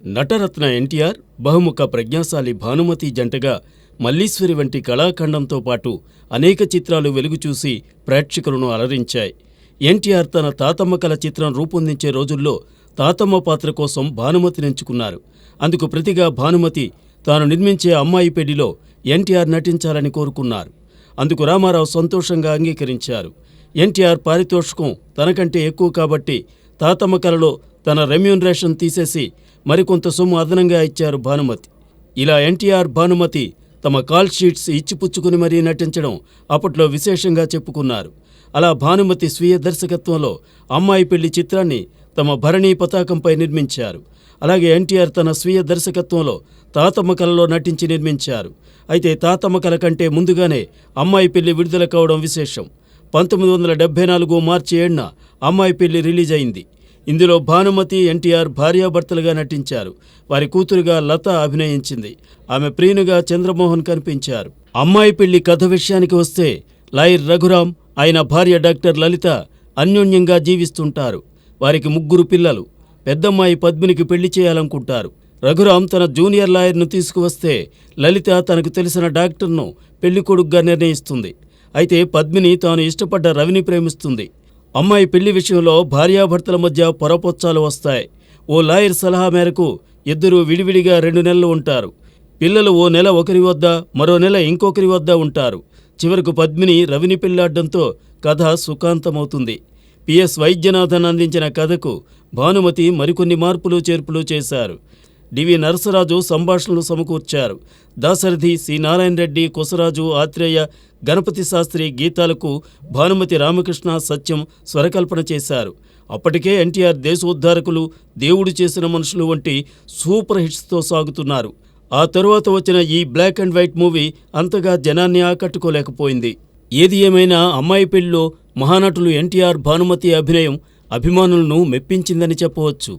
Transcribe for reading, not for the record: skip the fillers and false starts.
నటరత్న ఎన్టీఆర్, బహుముఖ ప్రజ్ఞాశాలి భానుమతి జంటగా మల్లీశ్వరి వంటి కళాఖండంతో పాటు అనేక చిత్రాలు వెలుగుచూసి ప్రేక్షకులను అలరించాయి. ఎన్టీఆర్ తన తాతమ్మ కళ చిత్రం రూపొందించే రోజుల్లో తాతమ్మ పాత్ర కోసం భానుమతిని ఎంచుకున్నారు. అందుకు ప్రతిగా భానుమతి తాను నిర్మించే అమ్మాయి పెళ్లిలో ఎన్టీఆర్ నటించాలని కోరుకున్నారు. అందుకు రామారావు సంతోషంగా అంగీకరించారు. ఎన్టీఆర్ పారితోషికం తనకంటే ఎక్కువ కాబట్టి తాతమ్మ కళలో తన రెమ్యూనరేషన్ తీసేసి మరికొంత సొమ్ము అదనంగా ఇచ్చారు భానుమతి. ఇలా ఎన్టీఆర్, భానుమతి తమ కాల్ షీట్స్ ఇచ్చిపుచ్చుకుని మరీ నటించడం అప్పట్లో విశేషంగా చెప్పుకున్నారు. అలా భానుమతి స్వీయ దర్శకత్వంలో అమ్మాయి పెళ్లి చిత్రాన్ని తమ భరణీ పతాకంపై నిర్మించారు. అలాగే ఎన్టీఆర్ తన స్వీయ దర్శకత్వంలో తాతమ్మ కళలో నటించి నిర్మించారు. అయితే తాతమ్మ కళ కంటే ముందుగానే అమ్మాయి పెళ్లి విడుదల కావడం విశేషం. 1974 మార్చి 7న అమ్మాయి పెళ్లి రిలీజ్ అయింది. ఇందులో భానుమతి, ఎన్టీఆర్ భార్యాభర్తలుగా నటించారు. వారి కూతురుగా లత అభినయించింది. ఆమె ప్రియునిగా చంద్రమోహన్ కనిపించారు. అమ్మాయి పెళ్లి కథ విషయానికి వస్తే లాయర్ రఘురాం, ఆయన భార్య డాక్టర్ లలిత అన్యోన్యంగా జీవిస్తుంటారు. వారికి 3 పిల్లలు. పెద్దమ్మాయి పద్మినికి పెళ్లి చేయాలనుకుంటారు. రఘురాం తన జూనియర్ లాయర్ను తీసుకువస్తే లలిత తనకు తెలిసిన డాక్టర్ను పెళ్లికొడుకుగా నిర్ణయిస్తుంది. అయితే పద్మిని తాను ఇష్టపడ్డ రవిని ప్రేమిస్తుంది. అమ్మాయి పెళ్లి విషయంలో భార్యాభర్తల మధ్య పొరపొచ్చాలు వస్తాయి. ఓ లాయర్ సలహా మేరకు ఇద్దరూ విడివిడిగా 2 నెలలు ఉంటారు. పిల్లలు ఓ నెల ఒకరి వద్ద, మరో నెల ఇంకొకరి వద్ద ఉంటారు. చివరకు పద్మిని రవిని పెళ్లాడడంతో కథ సుఖాంతమవుతుంది. పిఎస్ వైద్యనాథన్ అందించిన కథకు భానుమతి మరికొన్ని మార్పులు చేర్పులు చేశారు. డివి నరసరాజు సంభాషణలు సమకూర్చారు. దాశరథి, సి నారాయణ రెడ్డి, కొసరాజు, ఆత్రేయ, గణపతి శాస్త్రి గీతాలకు భానుమతి, రామకృష్ణ, సత్యం స్వరకల్పన చేశారు. అప్పటికే ఎన్టీఆర్ దేశోద్ధారకులు, దేవుడు చేసిన మనుషులు వంటి సూపర్ హిట్స్తో సాగుతున్నారు. ఆ తరువాత వచ్చిన ఈ బ్లాక్ అండ్ వైట్ మూవీ అంతగా జనాన్ని ఆకట్టుకోలేకపోయింది. ఏది ఏమైనా అమ్మాయి పెళ్లిలో మహానటులు ఎన్టీఆర్, భానుమతి అభినయం అభిమానులను మెప్పించిందని చెప్పవచ్చు.